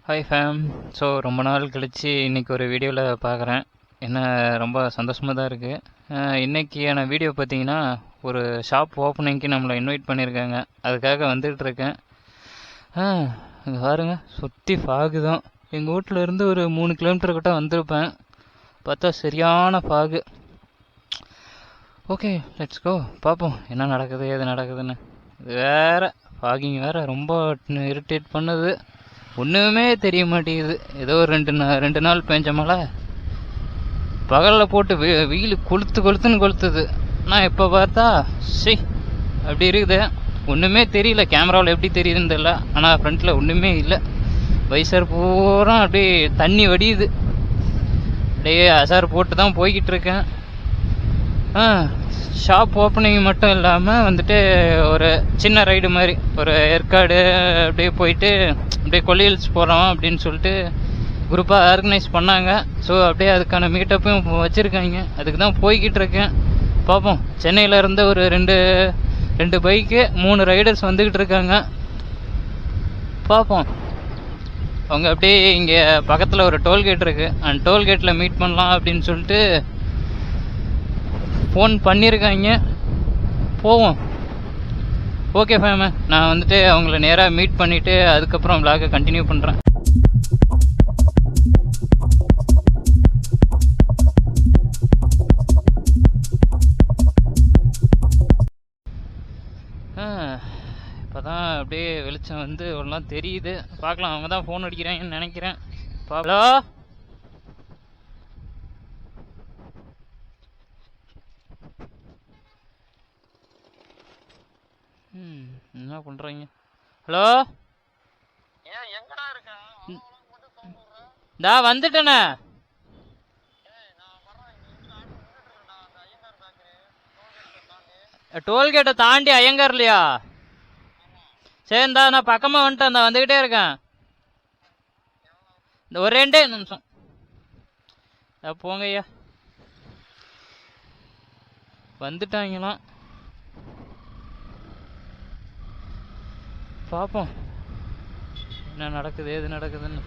Hi fame. So ரொம்ப நாள் கழித்து இன்றைக்கி ஒரு வீடியோவில் பார்க்குறேன். என்ன ரொம்ப சந்தோஷமாக தான் இருக்குது. இன்றைக்கியான வீடியோ பார்த்தீங்கன்னா ஒரு ஷாப் ஓப்பனிங்க்கு நம்மளை இன்வைட் பண்ணியிருக்காங்க. அதுக்காக வந்துகிட்டு இருக்கேன். இங்கே பாருங்க, சுற்றி ஃபாகு தான். எங்கள் வீட்டில் இருந்து ஒரு 3 கிலோமீட்டர் கிட்ட வந்திருப்பேன். பார்த்தா சரியான ஃபாகு. ஓகே, லெட்ஸ் கோ, பார்ப்போம் என்ன நடக்குது ஏது நடக்குதுன்னு. இது வேறு ஃபாகிங் வேறு ரொம்ப இரிட்டேட் பண்ணுது. ஒன்றுமே தெரிய மாட்டேங்குது. ஏதோ ரெண்டு நாள் பெஞ்ச மழை பகலில் போட்டு வெயில் கொளுத்துன்னு கொளுத்துது. நான் இப்போ பார்த்தா அப்படி இருக்குது. ஒன்றுமே தெரியல. கேமராவில் எப்படி தெரியுதுன்னு தெரியல. ஆனால் ஃப்ரண்ட்டில் ஒன்றுமே இல்லை. வைசர் பூரா அப்படியே தண்ணி வடியுது. அப்படியே அசார் போட்டு தான் போய்கிட்டு இருக்கேன். ஷாப் ஓப்பனிங் மட்டும் இல்லாமல் வந்துட்டு ஒரு சின்ன ரைடு மாதிரி, ஒரு ஏற்காடு அப்படியே போயிட்டு அப்படியே கொல்லி ஹில்ஸ் போகிறோம் அப்படின்னு சொல்லிட்டு குரூப்பாக ஆர்கனைஸ் பண்ணாங்க. ஸோ அப்படியே அதுக்கான மீட்டப்பும் வச்சுருக்காங்க. அதுக்கு தான் போய்கிட்டு இருக்கேன். பார்ப்போம். சென்னையில் இருந்த ஒரு ரெண்டு பைக்கு 3 ரைடர்ஸ் வந்துக்கிட்டு இருக்காங்க. பார்ப்போம். அவங்க அப்படியே இங்கே பக்கத்தில் ஒரு டோல்கேட் இருக்குது. அந்த டோல்கேட்டில் மீட் பண்ணலாம் அப்படின்னு சொல்லிட்டு ஃபோன் பண்ணியிருக்காங்க. போவோம். ஓகே ஃபேம, நான் வந்துட்டு அவங்கள நேராக மீட் பண்ணிவிட்டு அதுக்கப்புறம் விளாகை கண்டினியூ பண்ணுறேன். இப்போ தான் அப்படியே வெளிச்சம் வந்து ஒன்றும் தெரியுது. பார்க்கலாம். அவங்க தான் ஃபோன் அடிக்கிறாங்கன்னு நினைக்கிறேன். ஹலோ, என்ன பண்ணுறீங்க? ஹலோ, தா வந்துட்டேண்ணே. டோல்கேட்டை தாண்டி ஐயங்கார் இல்லையா? சரிந்தா, நான் பக்கமாக வந்துட்டேன். நான் வந்துக்கிட்டே இருக்கேன். இந்த ஒரு 2 நிமிஷம் போங்க ஐயா. வந்துட்டாங்களாம். பார்ப்போம் என்ன நடக்குது ஏது நடக்குதுன்னு.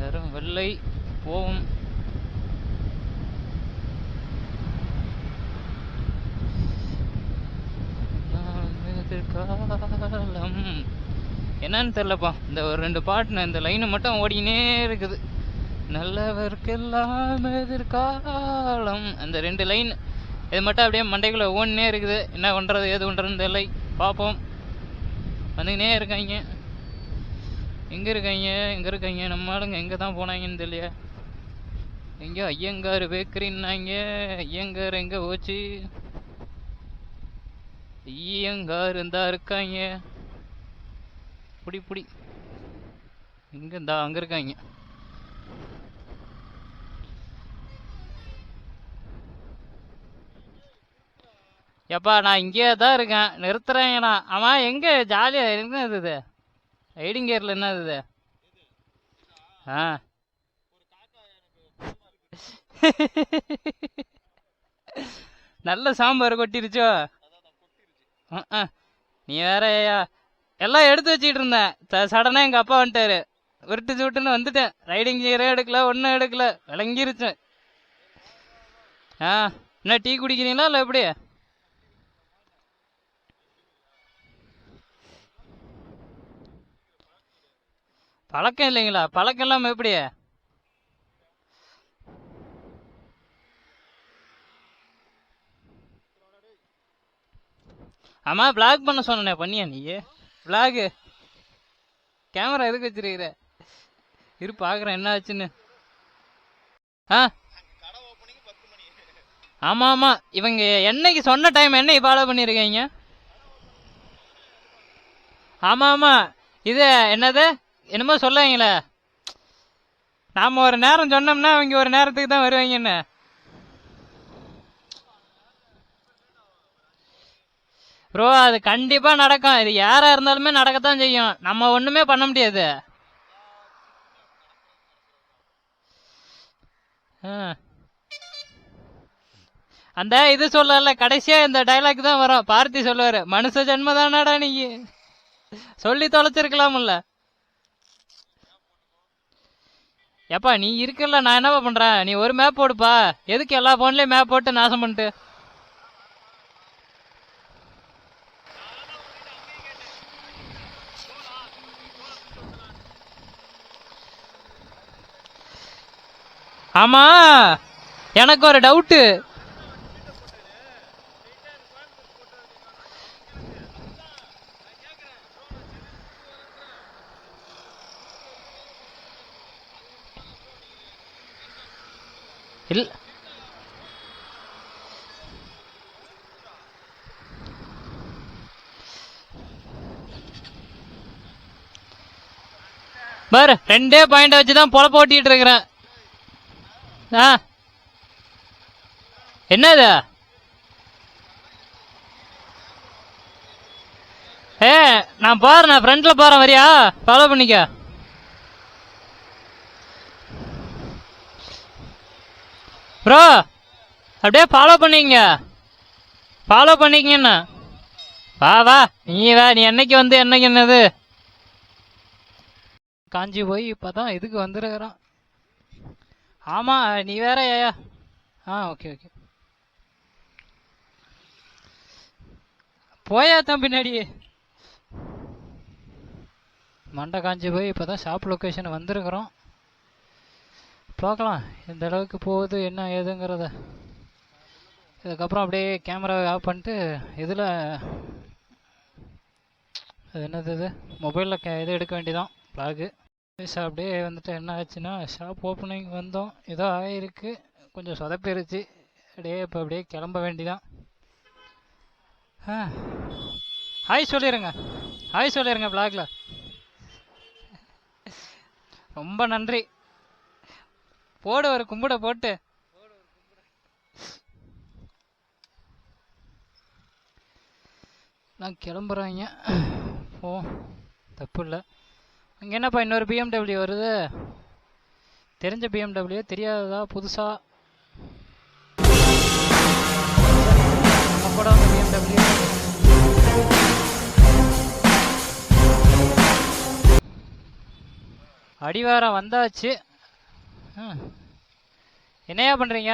யாரும் வெள்ளை போவோம். காலம் என்னன்னு தெரியலப்பா. இந்த ஒரு 2 பாட்டு இந்த லைனு மட்டும் ஓடினே இருக்குது. நல்லவர்க்கெல்லாம் எதிர்காலம், அந்த 2 லைன் இது மட்டும் அப்படியே மண்டைக்குள்ள ஓடினே இருக்குது. என்ன பண்ணுறது ஏது பண்ணுறதுன்னு தெரியல. பார்ப்போம். வந்துக்கினே இருக்காங்க. எங்கே இருக்காங்க நம்ம ஆளுங்க? எங்கே தான் போனாங்கன்னு தெரியல. எங்கேயோ ஐயங்கார் பேக்கரின்னாங்க. ஐயங்கார் எங்கே போச்சு? ஐயங்கார் இருந்தா இருக்காங்க. புடி இங்கே இருந்தா அங்கே இருக்காங்க. எப்பா, நான் இங்கே தான் இருக்கேன். நிறுத்துறேங்கண்ணா. ஆமாம், எங்கே ஜாலியாக என்னது இது? ரைடிங் கேரில் என்ன இது? நல்ல சாம்பார் கொட்டிருச்சோ? நீ வேற எல்லாம் எடுத்து வச்சுக்கிட்டு இருந்தேன். சடனாக எங்கள் அப்பா வந்துட்டாரு. உருட்டு சூட்டுன்னு வந்துட்டேன். ரைடிங் கியரே எடுக்கல, ஒன்றும் எடுக்கல. விளங்கிருச்சு. என்ன டீ குடிக்கிறீங்களா இல்லை எப்படி? பழக்கம் இல்லைங்களா? பழக்கம் இல்லாமல் எப்படி? ஆமா, பிளாக் பண்ண சொன்னே. பண்ணியா நீ பிளாகு? கேமரா எதுக்கு வச்சிருக்கிற? இரு பார்க்குறேன் என்ன ஆச்சுன்னு. ஆமாம், இவங்க என்னைக்கு சொன்ன டைம் என்னைக்கு ஃபாலோ பண்ணியிருக்கீங்க? ஆமாம், இது என்னது என்னமோ சொல்லுவீங்களே, நாம் ஒரு நேரம் சொன்னோம்னா அவங்க ஒரு நேரத்துக்கு தான் வருவாங்கன்னு. ப்ரோ, அது கண்டிப்பாக நடக்கும். இது யாராக இருந்தாலுமே நடக்கத்தான் செய்யும். நம்ம ஒன்றுமே பண்ண முடியாது. அந்த இது சொல்லல, கடைசியா இந்த டைலாக் தான் வரும். பார்த்தி சொல்லுவாரு, மனுஷ ஜென்மதானாடா நீ, சொல்லி தொலைச்சிருக்கலாம்ல. ஏப்பா நீ இருக்குல்ல, நான் என்னப்பா பண்றேன், நீ ஒரு மேப் போடுப்பா. எதுக்கு எல்லா போன்லயும் மேப் போட்டு நாசம் பண்ணிட்டு. ஆமா, எனக்கு ஒரு டவுட்டு. இல்ல பாரு, 2 பாயிண்ட் வச்சுதான் பொழப்ப ஓட்டிட்டு இருக்கிறேன். என்னது? நான் பாரு, நான் ஃப்ரண்ட்ல போறேன், வரியா? ஃபாலோ பண்ணிக்க. ப்ரோ அப்படியே ஃபாலோ பண்ணிங்க, ஃபாலோ பண்ணிக்கங்கண்ணா. வா வா, நீ என்னைக்கு வந்து என்னைக்கு என்னது காஞ்சி போய் இப்பதான் இதுக்கு வந்துருக்கிறான். ஆமா நீ வேற ஏயா. ஓகே ஓகே, போயா தான் பின்னாடி. மண்டை காஞ்சி போய் இப்பதான் ஷாப் லொக்கேஷன் வந்திருக்கிறோம். பார்க்கலாம் எந்த அளவுக்கு போகுது என்ன ஏதுங்கிறத. இதுக்கப்புறம் அப்படியே கேமராவை ஆஃப் பண்ணிட்டு இதில் அது என்னது, இது மொபைலில் இது எடுக்க வேண்டியதான் ப்ளாகு. அப்படியே வந்துட்டு என்ன ஆச்சுன்னா, ஷாப் ஓப்பனிங் வந்தோம், ஏதோ ஆகிருக்கு, கொஞ்சம் சொதப்பிருச்சு. இப்போ அப்படியே கிளம்ப வேண்டிதான். ஹாய் சொல்லிடுங்க, ஹாய் சொல்லிடுங்க ப்ளாகில். ரொம்ப நன்றி. போடு ஒரு கும்பிட போட்டு. நான் கிளம்புறாங்க, ஓ தப்பு இல்லை. அங்கே என்னப்பா இன்னொரு BMW வருது, தெரிஞ்ச BMW தெரியாததா புதுசா? கூட BMW அடிவாரம் வந்தாச்சு. என்னையா பண்றீங்க?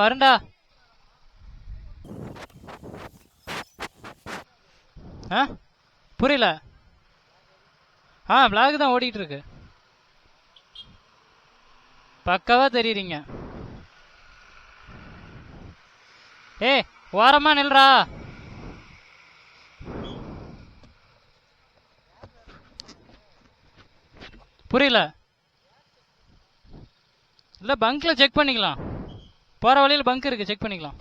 வரண்டா. புரியல. பிளாக் தான் ஓடிட்டு இருக்கு, பக்காவா தெரியுறீங்க. ஓரமா நில்றா. புரியல. இல்ல பங்க்ல செக் பண்ணிக்கலாம், போற வழியில் பங்க் இருக்கு, செக் பண்ணிக்கலாம்.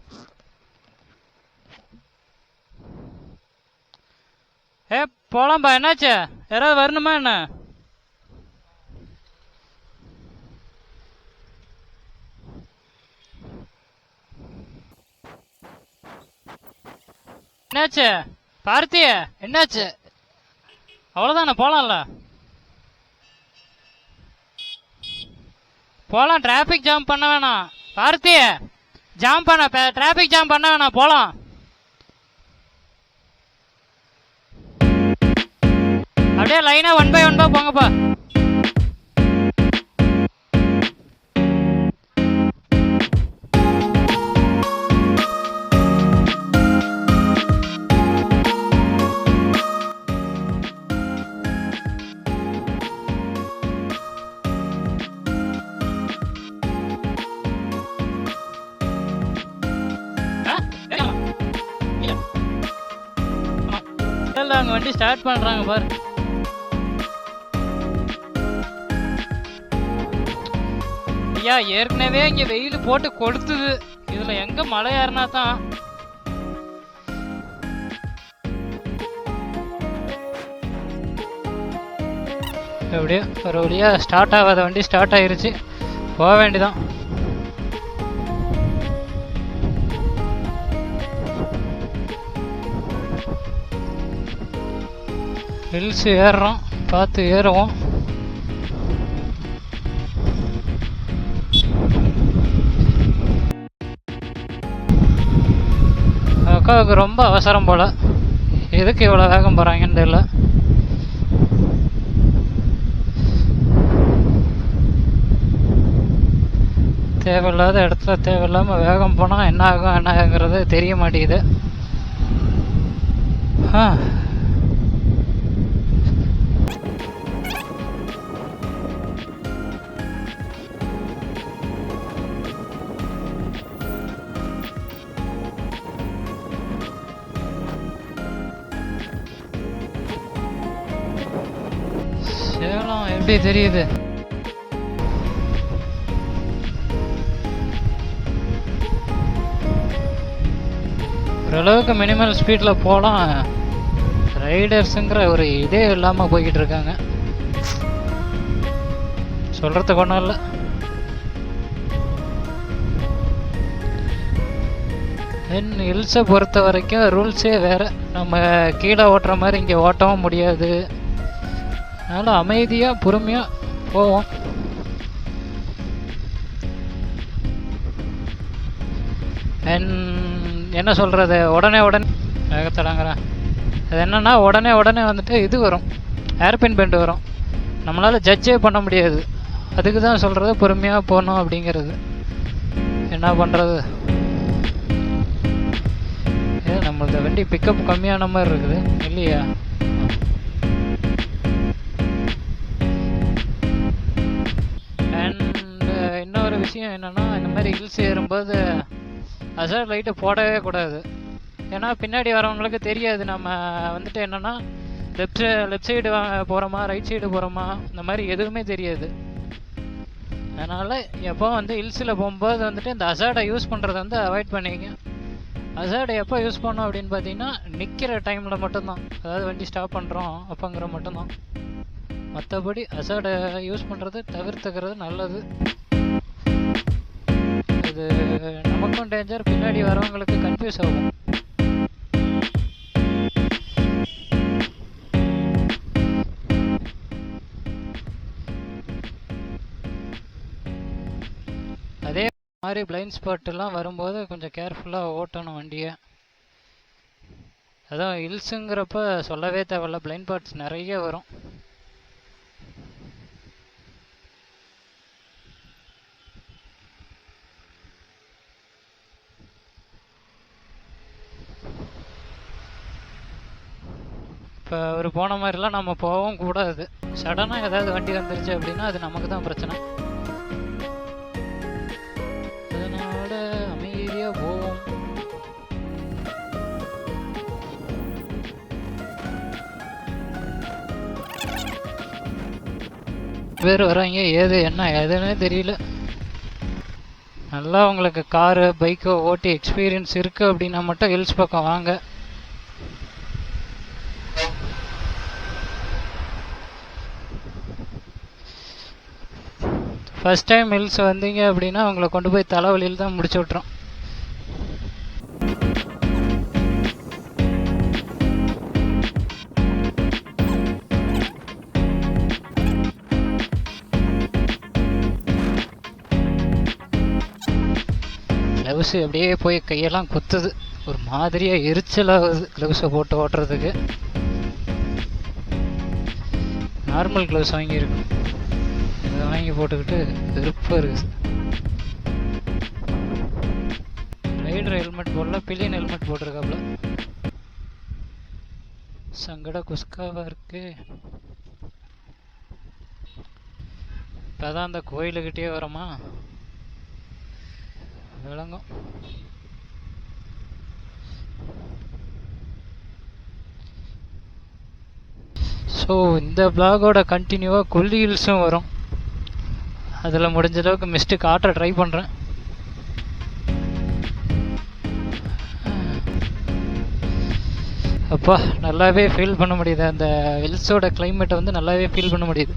போலாம்பா. என்னாச்சு, யாராவது வரணுமா என்ன? என்னாச்சு பார்த்திய, என்னாச்சு? அவ்வளவுதானே, போலாம்ல. போலாம், டிராபிக் ஜாம் பண்ண வேணாம் பார்த்திய. ஜாம் பண்ண டிராபிக் ஜாம் பண்ண வேணாம், போலாம். அப்படியே லைனா 1 by 1 போங்கப்பா. அங்க வண்டி ஸ்டார்ட் பண்றாங்க பாரு. ஐயா ஏற்கனவே இங்க வெயில் போட்டு கொளுத்துது, இதுல எங்க மழை ஏறினா தான். எப்படியோ ஒரு வழியா ஸ்டார்ட் ஆகாத வண்டி ஸ்டார்ட் ஆயிருச்சு, போக வேண்டிதான். ஹில்ஸ் ஏறுறோம், பார்த்து ஏறுவோம். அக்காவுக்கு ரொம்ப அவசரம் போல், எதுக்கு இவ்வளோ வேகம் போகிறாங்கன்னு தெரியல. தேவையில்லாத இடத்துல தேவையில்லாமல் வேகம் போனால் என்ன ஆகும் என்ன ஆகுங்கிறது தெரிய மாட்டேங்குது. சேலம் எப்படி தெரியுது? ஓரளவுக்கு மினிமல் ஸ்பீடில் போகலாம். ரைடர்ஸுங்கிற ஒரு இதே இல்லாமல் போய்கிட்டு இருக்காங்க. சொல்கிறதுக்கு ஒன்றும் இல்லை. ஹில்ஸை பொறுத்த வரைக்கும் ரூல்ஸே வேறு. நம்ம கீழே ஓட்டுற மாதிரி இங்கே ஓட்டவும் முடியாது. அதனால் அமைதியாக பொறுமையாக போவோம். என்ன சொல்கிறது, உடனே வேகத்தடாங்கிறேன். அது என்னென்னா உடனே வந்துட்டு இது வரும், ஏர்பின் பெண்ட் வரும். நம்மளால் ஜட்ஜே பண்ண முடியாது. அதுக்கு தான் சொல்கிறது பொறுமையாக போகணும் அப்படிங்கிறது. என்ன பண்ணுறது, நம்மளது வண்டி பிக்கப் கம்மியான மாதிரி இருக்குது இல்லையா? அண்ட் இன்னொரு விஷயம் என்னென்னா, இந்த மாதிரி ஹில்ஸ் ஏறும்போது அசர் லைட்டு போடவே கூடாது. ஏன்னா பின்னாடி வரவங்களுக்கு தெரியாது நம்ம வந்துட்டு என்னென்னா லெஃப்ட் சைடு போகிறோமா ரைட் சைடு போகிறோமா இந்த மாதிரி எதுவுமே தெரியாது. அதனால் எப்போ ஹில்ஸில் போகும்போது வந்துட்டு இந்த அசார்டை யூஸ் பண்ணுறதை அவாய்ட் பண்ணிங்க. அசார்டை எப்போ யூஸ் பண்ணோம் அப்படின்னு பார்த்தீங்கன்னா நிற்கிற டைமில் மட்டும்தான், அதாவது வண்டி ஸ்டாப் பண்ணுறோம் அப்போங்கிற மட்டும்தான். மற்றபடி அசார்டை யூஸ் பண்ணுறது தவிர்த்துக்கிறது நல்லது. இது நமக்கும் டேஞ்சர், பின்னாடி வரவங்களுக்கு கன்ஃபியூஸ் ஆகும். அதே மாதிரி பிளைண்ட் ஸ்பாட்டெல்லாம் வரும்போது கொஞ்சம் கேர்ஃபுல்லாக ஓட்டணும் வண்டியை. அதான் ஹில்ஸுங்கிறப்ப சொல்லவே தேவையில்ல, பிளைண்ட் ஸ்பாட்ஸ் நிறைய வரும். இப்போ ஒரு போன மாதிரிலாம் நம்ம போகவும் கூடாது. சடனாக ஏதாவது வண்டி வந்துருச்சு அப்படின்னா அது நமக்கு தான் பிரச்சனை. அதனால அமைதியாக போவோம். பேர் வராங்க, ஏது என்ன எதுன்னே தெரியல. நல்லா உங்களுக்கு காரு பைக்கோ ஓட்டி எக்ஸ்பீரியன்ஸ் இருக்குது அப்படின்னா மட்டும் ஹில்ஸ் பக்கம் வாங்க. ஃபஸ்ட் டைம் ஹில்ஸ் வந்தீங்க அப்படின்னா உங்களை கொண்டு போய் தலைவலியில் தான் முடிச்சு விட்றோம். க்ளவுஸு அப்படியே போய் கையெல்லாம் குத்துது, ஒரு மாதிரியாக எரிச்சலாகுது க்ளவுஸை போட்டு ஓட்டுறதுக்கு. நார்மல் க்ளவுஸ் வாங்கியிருக்கோம், அதை வாங்கி போட்டுக்கிட்டு வெறுப்பாக இருக்குது. ரைடர் ஹெல்மெட் போடல, பில்லியன் ஹெல்மெட் போட்டிருக்காப்புல. சங்கட குஸ்காவாக இருக்கு. இப்போ தான் அந்த கோயிலுக்கிட்டே வரோமா விளங்கும். ஸோ இந்த பிளாகோட கண்டினியூவாக கொல்லி ஹில்ஸும் வரும். அதில் முடிஞ்ச அளவுக்கு மிஸ்ட்டு காட்ட ட்ரை பண்ணுறேன். அப்பா நல்லாவே ஃபீல் பண்ண முடியுது, அந்த ஹில்ஸோட கிளைமேட்டை நல்லாவே ஃபீல் பண்ண முடியுது.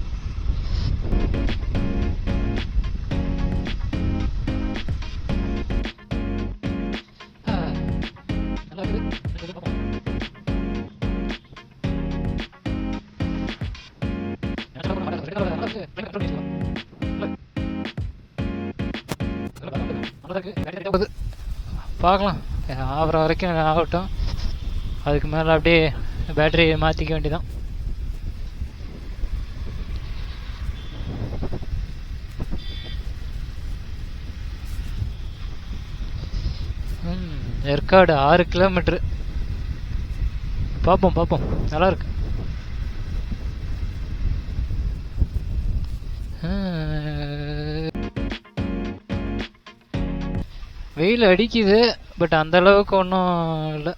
பார்க்கலாம், ஆகிற வரைக்கும் ஆகட்டும். அதுக்கு மேலே அப்படியே பேட்டரி மாற்றிக்க வேண்டியதான். ஏற்காடு 6 கிலோமீட்ரு. பார்ப்போம், நல்லா இருக்கு. வெயில் அடிக்குது, பட் அந்த அளவுக்கு ஒன்றும் இல்லை.